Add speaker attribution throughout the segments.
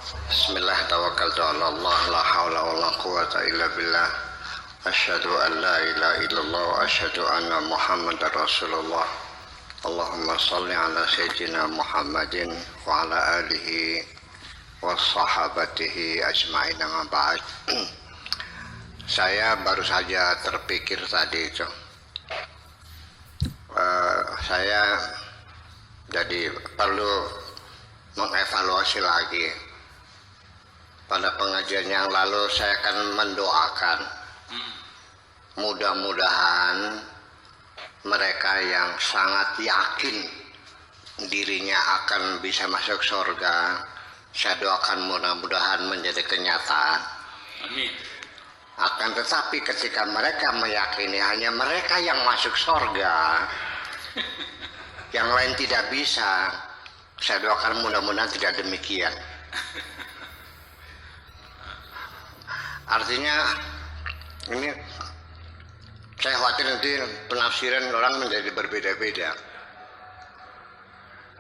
Speaker 1: Bismillah tawakkaltu ala Allah la haula wala quwata illa billah. Asyhadu an la ilaha illallah wa asyhadu anna Muhammadar Rasulullah. Allahumma shalli ala sayyidina Muhammadin wa ala alihi wa sahabatihi ajma'in amma ba'd. Saya baru saja terpikir tadi itu. Saya jadi perlu mengevaluasi lagi. Pada pengajian yang lalu saya akan mendoakan mudah-mudahan mereka yang sangat yakin dirinya akan bisa masuk surga, saya doakan mudah-mudahan menjadi kenyataan.
Speaker 2: Amin.
Speaker 1: Akan tetapi ketika mereka meyakini hanya mereka yang masuk surga, yang lain tidak bisa, saya doakan mudah-mudahan tidak demikian. Artinya ini saya khawatir nanti penafsiran orang menjadi berbeda-beda.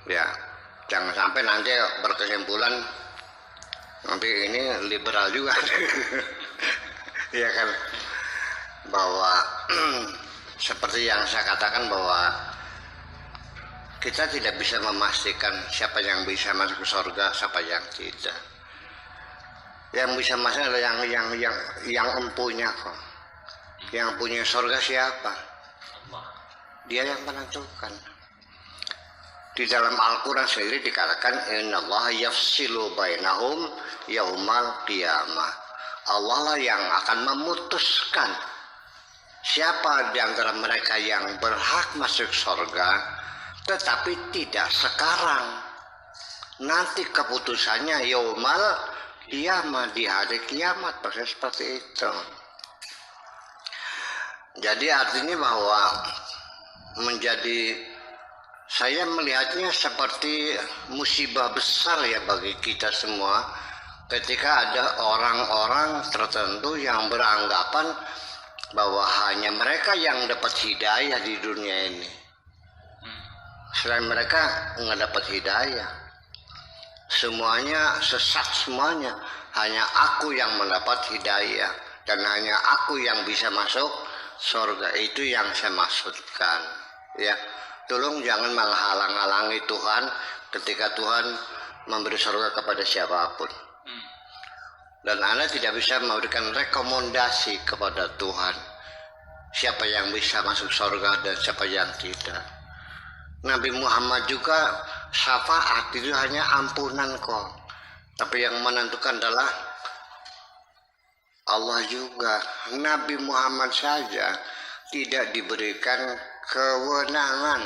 Speaker 1: Ya, jangan sampai nanti berkesimpulan nanti ini liberal juga. Ya kan, bahwa seperti yang saya katakan bahwa kita tidak bisa memastikan siapa yang bisa masuk ke surga, siapa yang tidak. Yang bisa masuk adalah yang empunya kok. Yang punya surga siapa? Dia yang menentukan. Di dalam Al-Quran sendiri dikatakan innallaha yafsilu bainahum yaumal qiyamah. Allah lah yang akan memutuskan siapa di antara mereka yang berhak masuk surga, tetapi tidak sekarang. Nanti keputusannya yaumal kiamat, di hari kiamat, proses seperti itu. Jadi artinya bahwa saya melihatnya seperti musibah besar ya bagi kita semua ketika ada orang-orang tertentu yang beranggapan bahwa hanya mereka yang dapat hidayah di dunia ini. Selain mereka nggak dapat hidayah. Semuanya sesat semuanya, hanya aku yang mendapat hidayah dan hanya aku yang bisa masuk surga. Itu yang saya maksudkan ya. Tolong jangan menghalang-halangi Tuhan ketika Tuhan memberi surga kepada siapapun. Dan Anda tidak bisa memberikan rekomendasi kepada Tuhan siapa yang bisa masuk surga dan siapa yang tidak. Nabi Muhammad juga syafaat itu hanya ampunan kok. Tapi yang menentukan adalah Allah juga. Nabi Muhammad saja tidak diberikan kewenangan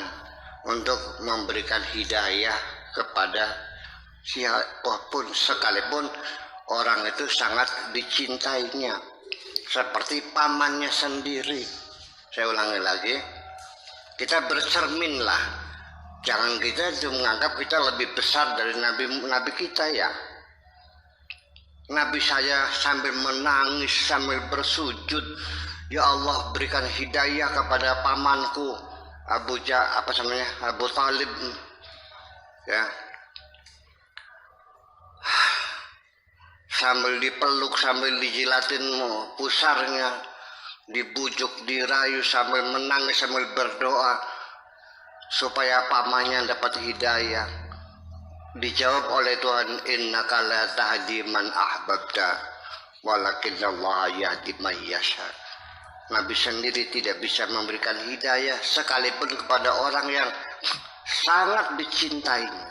Speaker 1: untuk memberikan hidayah kepada siapapun, sekalipun orang itu sangat dicintainya seperti pamannya sendiri. Saya ulangi lagi, kita bercerminlah. Jangan kita itu menganggap kita lebih besar dari nabi kita ya. Nabi saya sambil menangis, sambil bersujud, ya Allah berikan hidayah kepada pamanku Abu Talib ya. Sambil dipeluk, sambil dijilatin pusarnya, dibujuk, dirayu, sambil menangis, sambil berdoa supaya pamannya dapat hidayah. Dijawab oleh Tuhan, innaka la tahdi man ahbabta walakinnallaha yahdi man yasha. Nabi sendiri tidak bisa memberikan hidayah sekalipun kepada orang yang sangat dicintainya.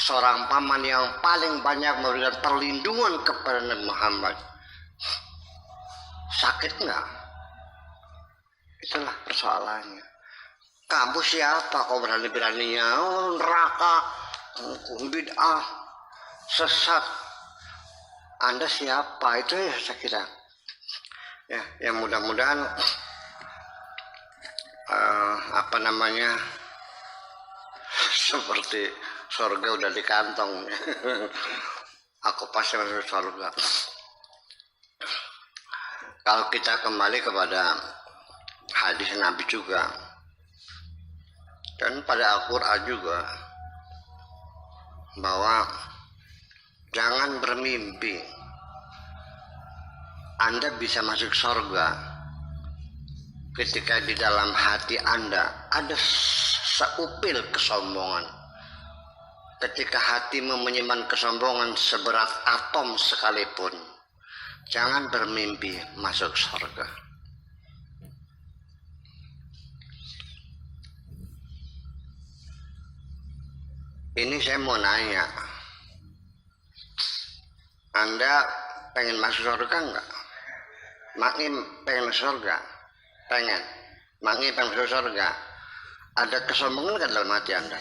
Speaker 1: Seorang paman yang paling banyak memberikan perlindungan kepada Nabi Muhammad. Sakit nggak? Itulah persoalannya. Kamu siapa kau berani-beraninya neraka, bid'ah, sesat. Anda siapa? Itu ya saya kira. Ya, yang mudah-mudahan seperti surga udah di kantong. Aku pasti masuk surga. Kalau kita kembali kepada hadis Nabi juga, dan pada Al-Quran juga, bahwa Jangan bermimpi Anda bisa masuk surga ketika di dalam hati Anda ada seupil kesombongan. Ketika hatimu menyimpan kesombongan seberat atom sekalipun, jangan bermimpi masuk surga. Ini saya mau nanya, Anda pengen masuk surga enggak? Makni pengen masuk surga? Pengen? Makni pengen masuk surga? Ada kesombongan kan dalam hati Anda?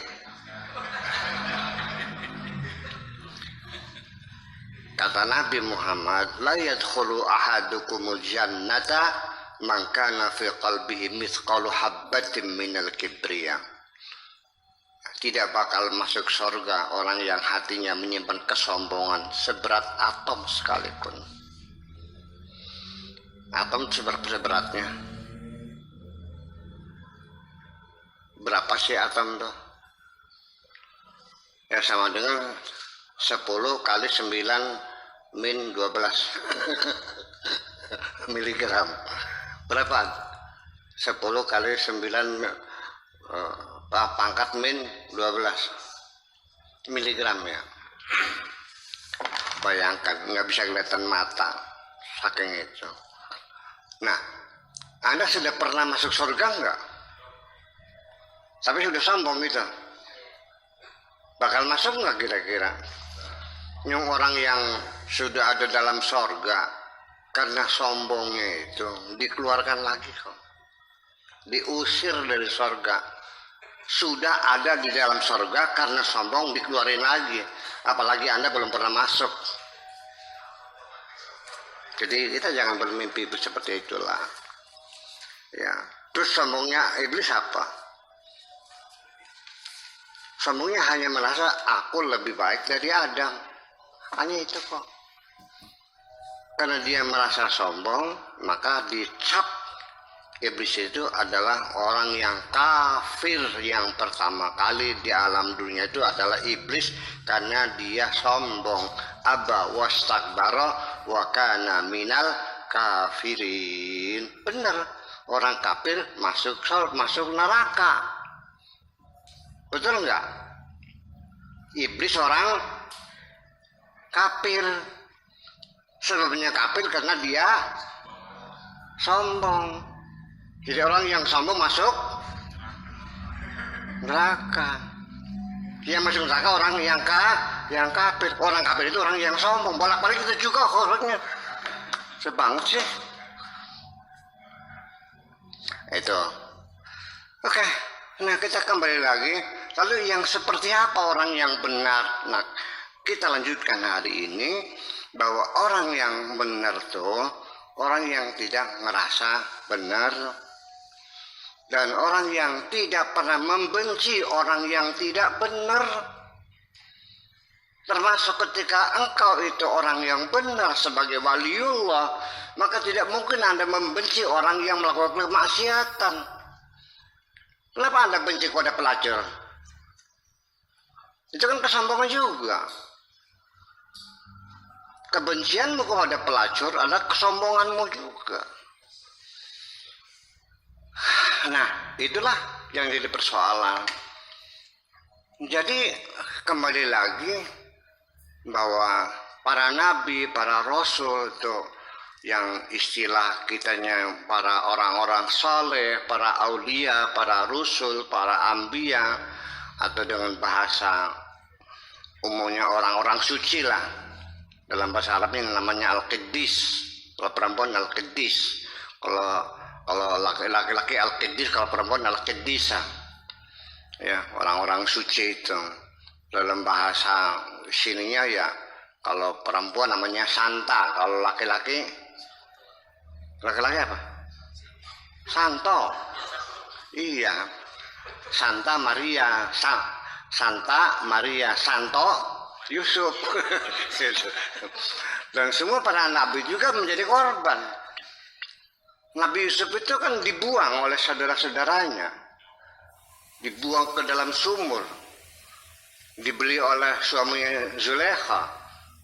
Speaker 1: Kata Nabi Muhammad, la yadkhulu ahadukumul jannata man kana fi qalbihi mithqalu habbatin minal kibriya. Tidak bakal masuk surga orang yang hatinya menyimpan kesombongan seberat atom sekalipun. Atom seberatnya. Berapa sih atom tuh? Ya sama dengan 10 kali 9 min 12 miligram. Berapa? 10 kali 9 pangkat min 12 miligram ya. Bayangkan, nggak bisa kelihatan mata saking itu. Nah, Anda sudah pernah masuk surga nggak? Tapi sudah sombong gitu. Bakal masuk nggak kira-kira? Yang orang yang sudah ada dalam surga karena sombongnya itu dikeluarkan lagi kok. Diusir dari surga. Sudah ada di dalam surga karena sombong dikeluarin lagi. Apalagi Anda belum pernah masuk. Jadi kita jangan bermimpi seperti itulah. Ya. Terus sombongnya iblis apa? Sombongnya hanya merasa aku lebih baik dari Adam. Hanya itu kok. Karena dia merasa sombong, maka dicap. Iblis itu adalah orang yang kafir yang pertama kali di alam dunia itu adalah iblis karena dia sombong. Aba wastakbara wa kana minal kafirin. Benar, orang kafir masuk neraka. Betul enggak? Iblis orang kafir. Sebabnya kafir karena dia sombong. Jadi orang yang sombong masuk neraka. Yang masuk neraka orang yang kafir. Orang kafir itu orang yang sombong. Bolak-balik itu juga orangnya. Sebanget sih. Itu. Oke. Nah kita kembali lagi. Lalu yang seperti apa orang yang benar? Nah kita lanjutkan hari ini. Bahwa orang yang benar tuh orang yang tidak merasa benar. Dan orang yang tidak pernah membenci orang yang tidak benar. Termasuk ketika engkau itu orang yang benar sebagai waliullah, maka tidak mungkin Anda membenci orang yang melakukan kemaksiatan. Kenapa Anda benci kepada pelacur? Itu kan kesombongan juga. Kebencianmu kepada pelacur adalah kesombonganmu juga. Nah, itulah yang jadi persoalan. Jadi kembali lagi bahwa para nabi, para rasul itu yang istilah kitanya para orang-orang saleh, para aulia, para rasul, para anbiya, atau dengan bahasa umumnya orang-orang suci lah. Dalam bahasa Arab ini namanya al-qiddis. Kalau perempuan al-qiddis. Kalau laki-laki al-qiddis, kalau perempuan al-qiddisa. Ya, orang-orang suci itu. Dalam bahasa sininya ya, kalau perempuan namanya santa, kalau laki-laki apa? Santo. Iya. Santa Maria, Santa Maria, Santo Yusuf. Dan semua para nabi juga menjadi korban. Nabi Yusuf itu kan dibuang oleh saudara-saudaranya. Dibuang ke dalam sumur. Dibeli oleh suaminya Zulekha.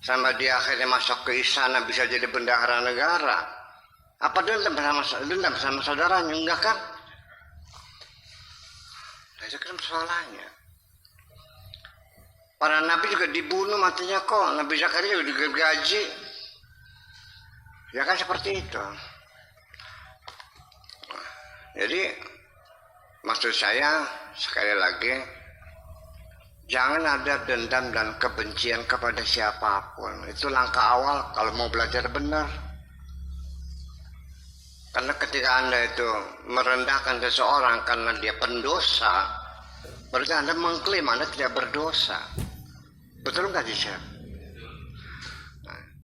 Speaker 1: sama dia akhirnya masuk ke istana bisa jadi bendahara negara. Apa dendam sama saudaranya? Enggak kan? Nah, itu kan persoalannya. Para nabi juga dibunuh matinya kok. Nabi Zakaria juga digaji. Ya kan seperti itu. Jadi maksud saya sekali lagi, jangan ada dendam dan kebencian kepada siapapun. Itu langkah awal kalau mau belajar benar. Karena ketika Anda itu merendahkan seseorang karena dia pendosa, berarti Anda mengklaim Anda tidak berdosa. Betul nggak sih, Chef?